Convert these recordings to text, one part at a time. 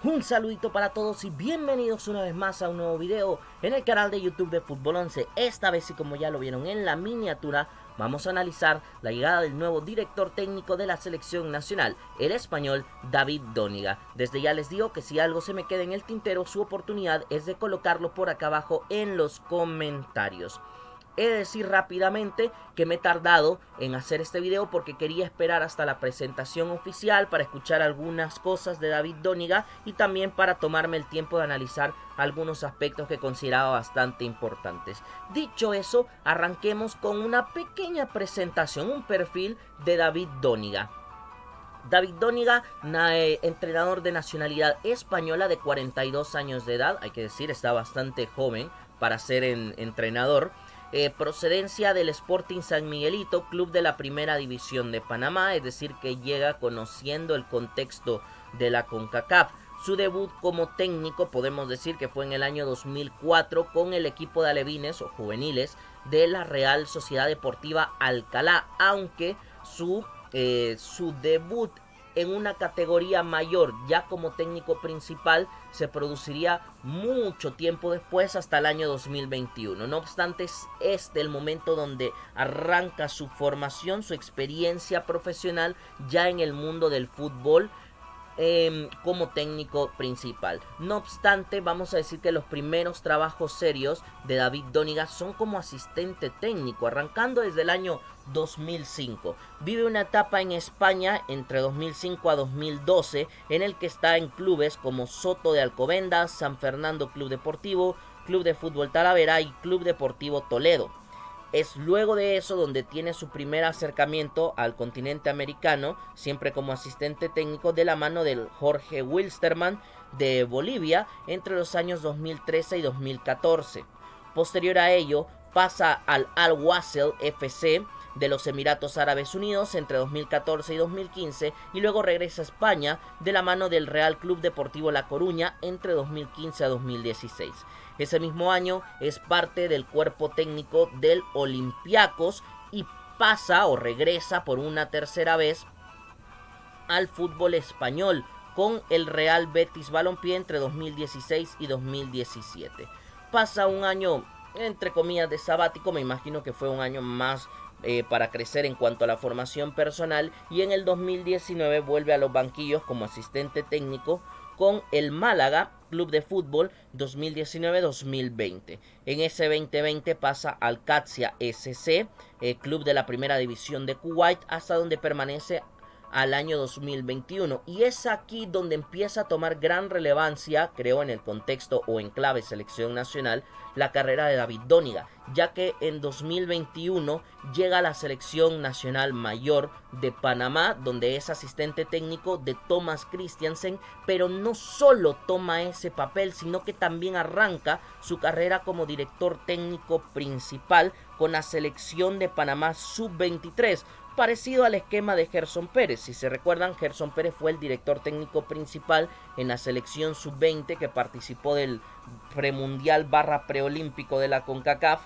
Un saludito para todos y bienvenidos una vez más a un nuevo video en el canal de YouTube de Fútbol 11. Esta vez, y como ya lo vieron en la miniatura, vamos a analizar la llegada del nuevo director técnico de la selección nacional, el español David Dóniga. Desde ya les digo que si algo se me queda en el tintero, su oportunidad es de colocarlo por acá abajo en los comentarios. He de decir rápidamente que me he tardado en hacer este video porque quería esperar hasta la presentación oficial para escuchar algunas cosas de David Dóniga y también para tomarme el tiempo de analizar algunos aspectos que consideraba bastante importantes. Dicho eso, arranquemos con una pequeña presentación, un perfil de David Dóniga. David Dóniga, entrenador de nacionalidad española de 42 años de edad, hay que decir, está bastante joven para ser entrenador. Procedencia del Sporting San Miguelito, club de la primera división de Panamá, es decir que llega conociendo el contexto de la CONCACAF. Su debut como técnico podemos decir que fue en el año 2004 con el equipo de alevines o juveniles de la Real Sociedad Deportiva Alcalá, aunque su debut en una categoría mayor ya como técnico principal se produciría mucho tiempo después, hasta el año 2021. No obstante, es este el momento donde arranca su formación, su experiencia profesional ya en el mundo del fútbol como técnico principal. No obstante, vamos a decir que los primeros trabajos serios de David Dóniga son como asistente técnico, arrancando desde el año 2005. Vive una etapa en España entre 2005 a 2012 en el que está en clubes como Soto de Alcobendas, San Fernando Club Deportivo, Club de Fútbol Talavera y Club Deportivo Toledo. Es luego de eso donde tiene su primer acercamiento al continente americano, siempre como asistente técnico de la mano del Jorge Wilstermann de Bolivia entre los años 2013 y 2014. Posterior a ello pasa al Al-Wasl FC de los Emiratos Árabes Unidos entre 2014 y 2015 y luego regresa a España de la mano del Real Club Deportivo La Coruña entre 2015 a 2016. Ese mismo año es parte del cuerpo técnico del Olympiacos y pasa o regresa por una tercera vez al fútbol español con el Real Betis Balompié entre 2016 y 2017. Pasa un año entre comillas de sabático, me imagino que fue un año más para crecer en cuanto a la formación personal, y en el 2019 vuelve a los banquillos como asistente técnico con el Málaga Club de Fútbol 2019-2020. En ese 2020 pasa al Qadsia SC, club de la primera división de Kuwait, hasta donde permanece al año 2021, y es aquí donde empieza a tomar gran relevancia, creo, en el contexto o en clave selección nacional, la carrera de David Dóniga, ya que en 2021 llega a la selección nacional mayor de Panamá, donde es asistente técnico de Thomas Christiansen, pero no solo toma ese papel, sino que también arranca su carrera como director técnico principal con la selección de Panamá sub-23, parecido al esquema de Gerson Pérez. Si se recuerdan, Gerson Pérez fue el director técnico principal en la selección sub-20 que participó del premundial / preolímpico de la CONCACAF,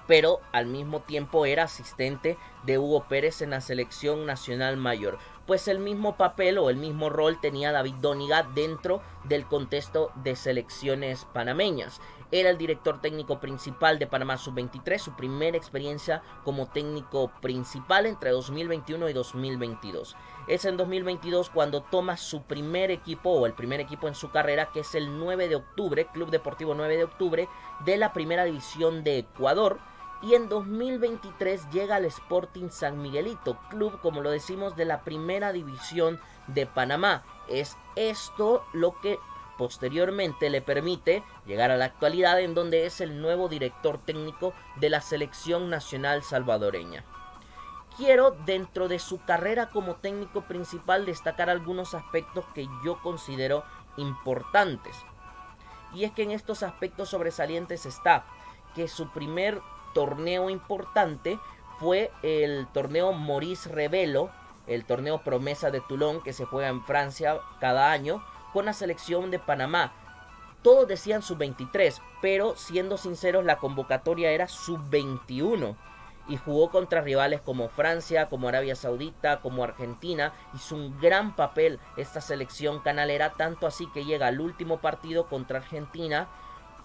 pero al mismo tiempo era asistente de Hugo Pérez en la selección nacional mayor. Pues el mismo papel o el mismo rol tenía David Dóniga dentro del contexto de selecciones panameñas. Era el director técnico principal de Panamá Sub-23, su primera experiencia como técnico principal entre 2021 y 2022. Es en 2022 cuando toma su primer equipo o el primer equipo en su carrera, que es el 9 de octubre, Club Deportivo 9 de octubre de la primera división de Ecuador. Y en 2023 llega al Sporting San Miguelito, club, como lo decimos, de la primera división de Panamá. Es esto lo que posteriormente le permite llegar a la actualidad, en donde es el nuevo director técnico de la selección nacional salvadoreña. Quiero, dentro de su carrera como técnico principal, destacar algunos aspectos que yo considero importantes. Y es que en estos aspectos sobresalientes está que su primer torneo importante fue el torneo Maurice Revelo, el torneo promesa de Toulon, que se juega en Francia cada año con la selección de Panamá. Todos decían sub-23, pero siendo sinceros, la convocatoria era sub-21. y jugó contra rivales como Francia, como Arabia Saudita, como Argentina. Hizo un gran papel esta selección canalera, tanto así que llega al último partido contra Argentina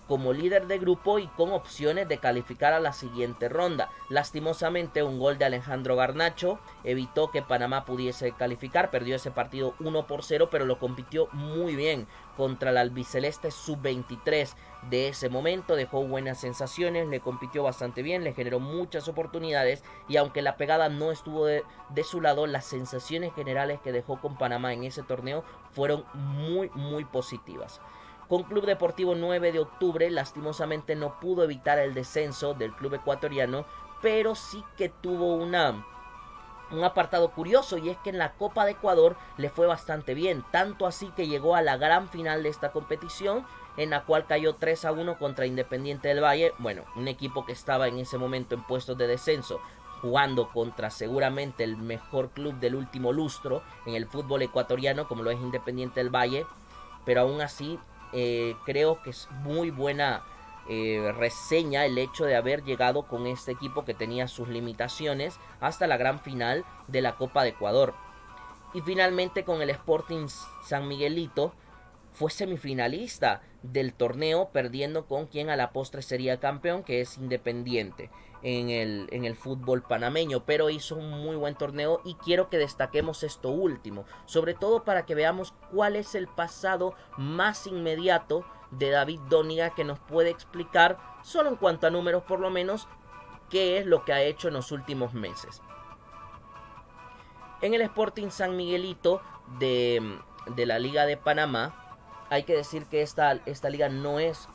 como líder de grupo y con opciones de calificar a la siguiente ronda. Lastimosamente, un gol de Alejandro Garnacho evitó que Panamá pudiese calificar. Perdió ese partido 1-0, pero lo compitió muy bien contra el albiceleste sub-23 de ese momento. Dejó buenas sensaciones, le compitió bastante bien, le generó muchas oportunidades, y aunque la pegada no estuvo de su lado, las sensaciones generales que dejó con Panamá en ese torneo fueron muy positivas. Con Club Deportivo 9 de octubre, lastimosamente no pudo evitar el descenso del club ecuatoriano, pero sí que tuvo un apartado curioso, y es que en la Copa de Ecuador le fue bastante bien, tanto así que llegó a la gran final de esta competición, en la cual cayó 3-1 contra Independiente del Valle. Bueno, un equipo que estaba en ese momento en puestos de descenso, jugando contra seguramente el mejor club del último lustro en el fútbol ecuatoriano, como lo es Independiente del Valle, pero aún así creo que es muy buena reseña el hecho de haber llegado con este equipo que tenía sus limitaciones hasta la gran final de la Copa de Ecuador. Y finalmente con el Sporting San Miguelito fue semifinalista del torneo, perdiendo con quien a la postre sería campeón, que es Independiente en el fútbol panameño, pero hizo un muy buen torneo y quiero que destaquemos esto último, sobre todo para que veamos cuál es el pasado más inmediato de David Dóniga, que nos puede explicar, solo en cuanto a números por lo menos, qué es lo que ha hecho en los últimos meses. En el Sporting San Miguelito de la Liga de Panamá, hay que decir que esta liga no es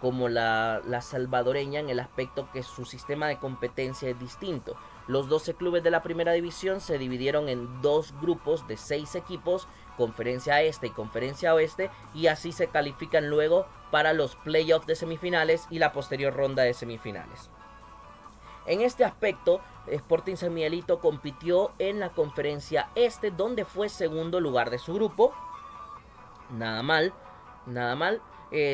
como la salvadoreña, en el aspecto que su sistema de competencia es distinto. Los 12 clubes de la primera división se dividieron en dos grupos de 6 equipos, conferencia este y conferencia oeste, y así se califican luego para los playoffs de semifinales y la posterior ronda de semifinales. En este aspecto, Sporting San Miguelito compitió en la conferencia este, donde fue segundo lugar de su grupo. Nada mal,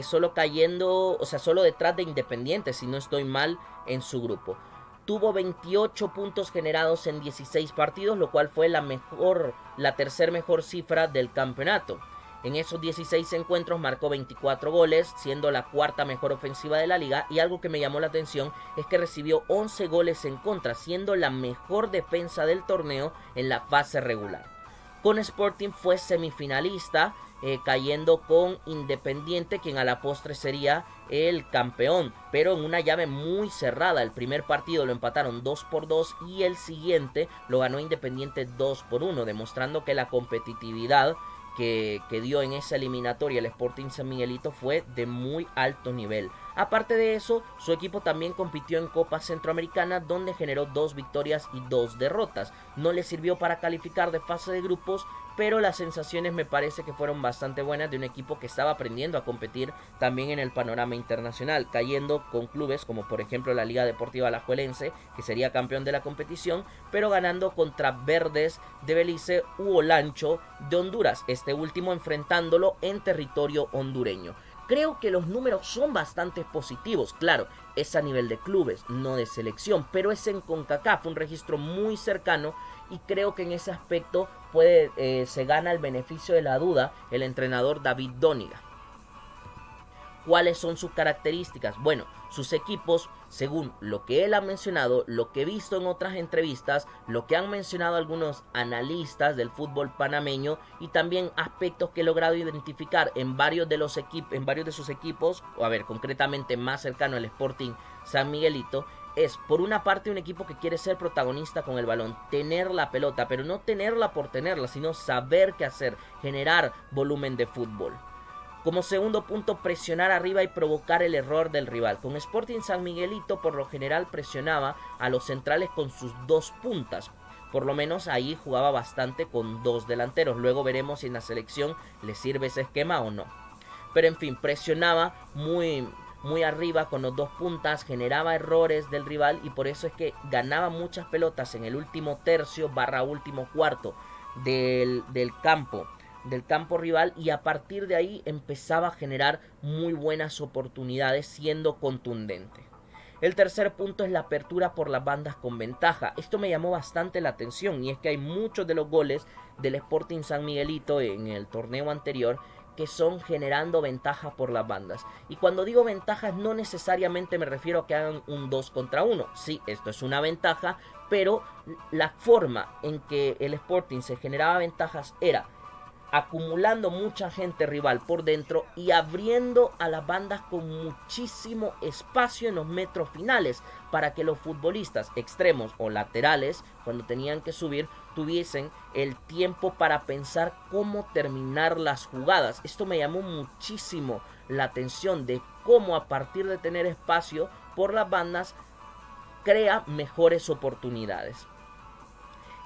solo cayendo, o sea, solo detrás de Independiente, si no estoy mal, en su grupo. Tuvo 28 puntos generados en 16 partidos, lo cual fue la tercer mejor cifra del campeonato. En esos 16 encuentros marcó 24 goles, siendo la cuarta mejor ofensiva de la liga, y algo que me llamó la atención es que recibió 11 goles en contra, siendo la mejor defensa del torneo en la fase regular. Con Sporting fue semifinalista, cayendo con Independiente, quien a la postre sería el campeón, pero en una llave muy cerrada. El primer partido lo empataron 2-2 y el siguiente lo ganó Independiente 2-1, demostrando que la competitividad que dio en esa eliminatoria el Sporting San Miguelito fue de muy alto nivel. Aparte de eso, su equipo también compitió en Copa Centroamericana, donde generó 2 victorias y 2 derrotas. No le sirvió para calificar de fase de grupos, pero las sensaciones me parece que fueron bastante buenas de un equipo que estaba aprendiendo a competir también en el panorama internacional, cayendo con clubes como por ejemplo la Liga Deportiva Alajuelense, que sería campeón de la competición, pero ganando contra Verdes de Belice u Olancho de Honduras, este último enfrentándolo en territorio hondureño. Creo que los números son bastante positivos, claro, es a nivel de clubes, no de selección, pero es en CONCACAF, un registro muy cercano, y creo que en ese aspecto se gana el beneficio de la duda el entrenador David Dóniga. ¿Cuáles son sus características? Bueno, sus equipos, según lo que él ha mencionado, lo que he visto en otras entrevistas, lo que han mencionado algunos analistas del fútbol panameño, y también aspectos que he logrado identificar en varios de sus equipos, o a ver, concretamente más cercano al Sporting San Miguelito, es por una parte un equipo que quiere ser protagonista con el balón, tener la pelota, pero no tenerla por tenerla, sino saber qué hacer, generar volumen de fútbol. Como segundo punto, presionar arriba y provocar el error del rival. Con Sporting San Miguelito por lo general presionaba a los centrales con sus 2 puntas. Por lo menos ahí jugaba bastante con 2 delanteros. Luego veremos si en la selección le sirve ese esquema o no. Pero en fin, presionaba muy arriba con los 2 puntas, generaba errores del rival, y por eso es que ganaba muchas pelotas en el último tercio / último cuarto del campo rival, y a partir de ahí empezaba a generar muy buenas oportunidades siendo contundente. El tercer punto es la apertura por las bandas con ventaja. Esto me llamó bastante la atención y es que hay muchos de los goles del Sporting San Miguelito en el torneo anterior que son generando ventaja por las bandas. Y cuando digo ventajas no necesariamente me refiero a que hagan un 2 contra 1. Sí, esto es una ventaja, pero la forma en que el Sporting se generaba ventajas era acumulando mucha gente rival por dentro y abriendo a las bandas con muchísimo espacio en los metros finales para que los futbolistas extremos o laterales, cuando tenían que subir, tuviesen el tiempo para pensar cómo terminar las jugadas. Esto me llamó muchísimo la atención de cómo a partir de tener espacio por las bandas crea mejores oportunidades.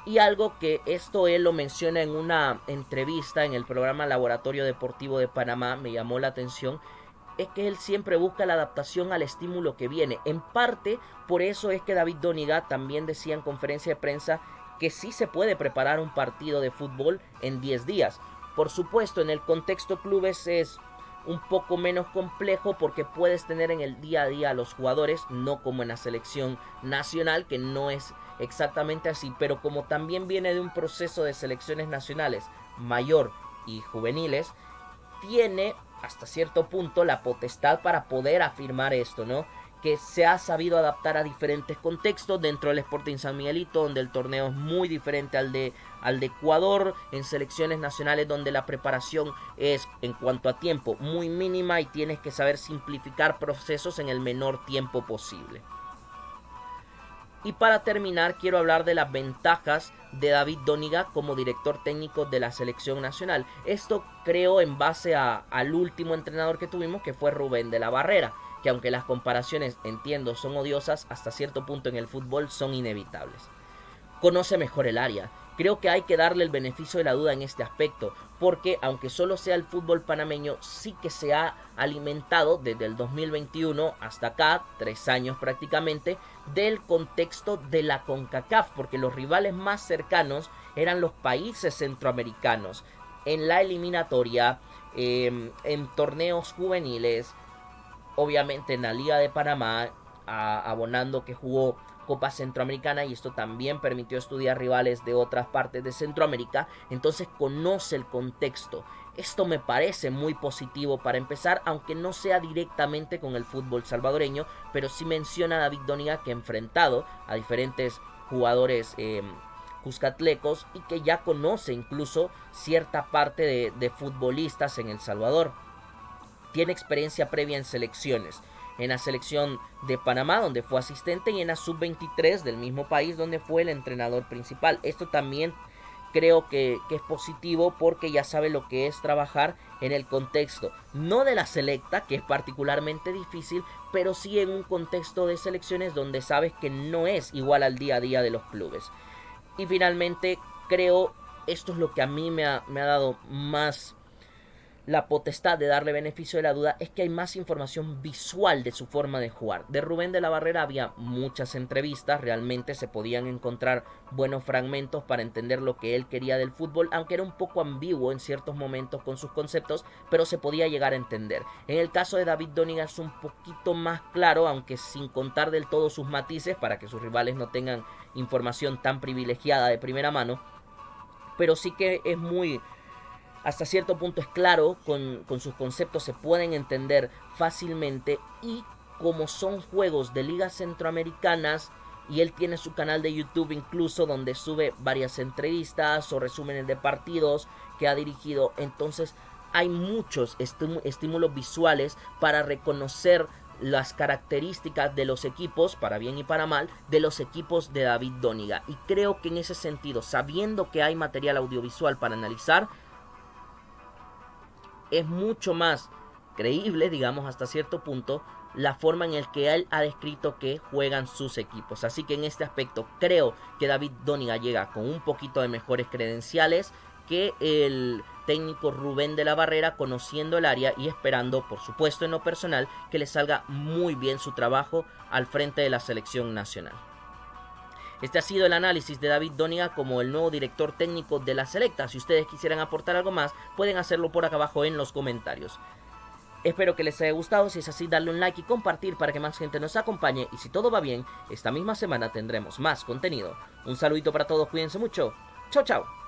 Y algo que esto él lo menciona en una entrevista en el programa Laboratorio Deportivo de Panamá, me llamó la atención, es que él siempre busca la adaptación al estímulo que viene. En parte, por eso es que David Doniga también decía en conferencia de prensa que sí se puede preparar un partido de fútbol en 10 días. Por supuesto, en el contexto clubes es un poco menos complejo porque puedes tener en el día a día a los jugadores, no como en la selección nacional, que no es exactamente así, pero como también viene de un proceso de selecciones nacionales mayor y juveniles, tiene hasta cierto punto la potestad para poder afirmar esto, ¿no? Que se ha sabido adaptar a diferentes contextos dentro del Sporting San Miguelito, donde el torneo es muy diferente al de Ecuador, en selecciones nacionales donde la preparación es en cuanto a tiempo muy mínima y tienes que saber simplificar procesos en el menor tiempo posible. Y para terminar quiero hablar de las ventajas de David Doniga como director técnico de la selección nacional. Esto creo en base al último entrenador que tuvimos, que fue Rubén de la Barrera, que aunque las comparaciones, entiendo, son odiosas, hasta cierto punto en el fútbol son inevitables. Conoce mejor el área. Creo que hay que darle el beneficio de la duda en este aspecto, porque aunque solo sea el fútbol panameño, sí que se ha alimentado desde el 2021 hasta acá, 3 años prácticamente, del contexto de la CONCACAF, porque los rivales más cercanos eran los países centroamericanos. En la eliminatoria, en torneos juveniles, obviamente en la Liga de Panamá, abonando que jugó Copa Centroamericana y esto también permitió estudiar rivales de otras partes de Centroamérica, entonces conoce el contexto. Esto me parece muy positivo para empezar, aunque no sea directamente con el fútbol salvadoreño, pero sí menciona a David Doniga que ha enfrentado a diferentes jugadores cuscatlecos y que ya conoce incluso cierta parte de futbolistas en El Salvador. Tiene experiencia previa en selecciones, en la selección de Panamá donde fue asistente y en la sub-23 del mismo país donde fue el entrenador principal. Esto también creo que es positivo porque ya sabe lo que es trabajar en el contexto, no de la selecta, que es particularmente difícil, pero sí en un contexto de selecciones donde sabes que no es igual al día a día de los clubes. Y finalmente creo, esto es lo que a mí me ha dado más la potestad de darle beneficio de la duda, es que hay más información visual de su forma de jugar. De Rubén de la Barrera había muchas entrevistas, realmente se podían encontrar buenos fragmentos para entender lo que él quería del fútbol, aunque era un poco ambiguo en ciertos momentos con sus conceptos, pero se podía llegar a entender. En el caso de David Doniga es un poquito más claro, aunque sin contar del todo sus matices, para que sus rivales no tengan información tan privilegiada de primera mano, pero sí que es muy... hasta cierto punto es claro, con sus conceptos se pueden entender fácilmente y como son juegos de ligas centroamericanas y él tiene su canal de YouTube incluso donde sube varias entrevistas o resúmenes de partidos que ha dirigido, entonces hay muchos estímulos visuales para reconocer las características de los equipos, para bien y para mal, de los equipos de David Doniga. Y creo que en ese sentido, sabiendo que hay material audiovisual para analizar, es mucho más creíble, digamos, hasta cierto punto, la forma en la que él ha descrito que juegan sus equipos. Así que en este aspecto creo que David Doniga llega con un poquito de mejores credenciales que el técnico Rubén de la Barrera, conociendo el área y esperando, por supuesto en lo personal, que le salga muy bien su trabajo al frente de la selección nacional. Este ha sido el análisis de David Doniga como el nuevo director técnico de la selecta. Si ustedes quisieran aportar algo más, pueden hacerlo por acá abajo en los comentarios. Espero que les haya gustado, si es así darle un like y compartir para que más gente nos acompañe, y si todo va bien, esta misma semana tendremos más contenido. Un saludito para todos, cuídense mucho, chao chao.